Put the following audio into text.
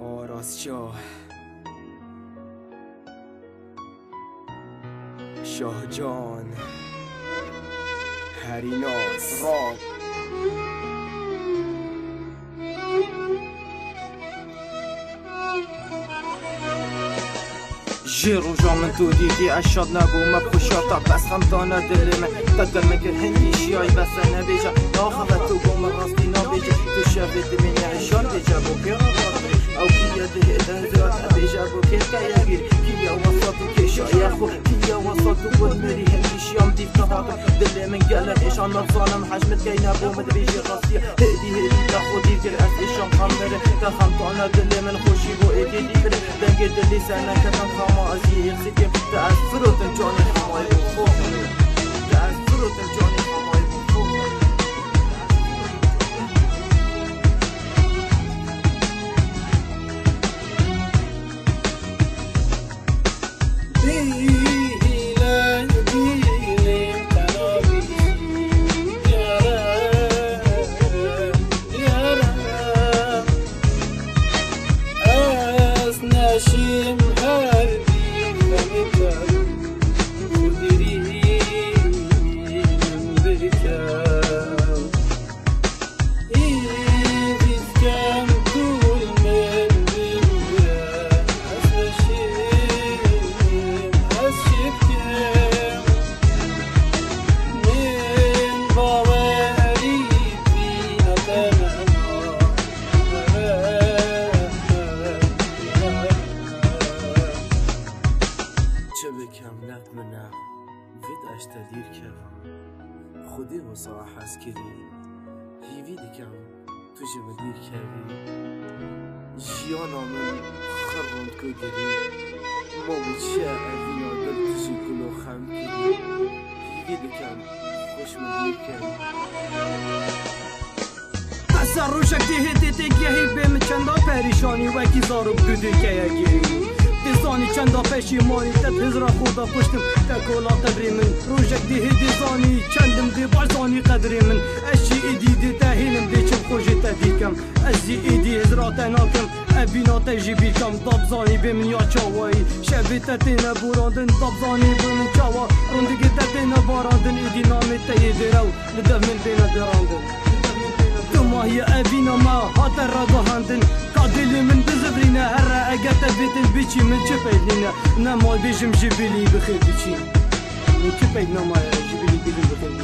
آراز شاه جان هریناس راب جيرو جا من تو ديدي اشاد نبو ما بخشاتا بس خمتانا دل من تدل مكر هندي شياي بس انا بيجا ناخذت تو قوم راستي نابيجا تشافت من عشان بيجا بوكي او كيا ده هزرات بيجا بوكي كايا غير كيا وسط كيشا يا خو كيا وسط والمري هندي شيام ديف نهار دل من قال ايش انا ظالم حجمت كاي نبو ما بيجي راسي هدي تاخذي دير ايشان خمر تخمتانا دل من خوشي بو ايدي دير دنگ دلي سنه كتم خما ازي يخدم تأثرت جاني حماي بخوفني تأثرت جاني حماي بخوفني ناشم هردي فمتر مديرين بركاو إيدي كم طول من بيويا أسشم أسشبكم من بواري فينا تنعنا چه بکم نتمنى وید اشتا دیر کردم خودی و صاح از کردی هیوی دکم تو جمع دیر کردی جیانا من خرند که گری ما بچه اوینا دل تشی کلو خم کردی هیوی دکم خوش من دیر کردی اثر روشک دیه دیگه هی بیم چندا پریشانی وکی زارو بدودی که یکی دیزانی چندا پشیمانی تت هزرا خوردا پشتم تکولا قدری من روشک دیه دیزانی چندم دی بارزانی قدری من اشی ایدی دی تهیلم دی چم خوشی تدیکم ازی ایدی هزرا تناکم ابینا تجی بیکم دابزانی بی من یا چاوایی شبی تتین بوراندن دابزانی بی من چاوا روندگی تتین باراندن ایدی نامی تیدی رو لدف من بینا دراندن ما هي أبينا ما هاتر رضاهندن قادلي من بزبرينا هرا أجت بيت البيتشي من شبيلنا نما بيجم جبلي بخير بيتشي من شبيلنا ما جبلي بيجم بخير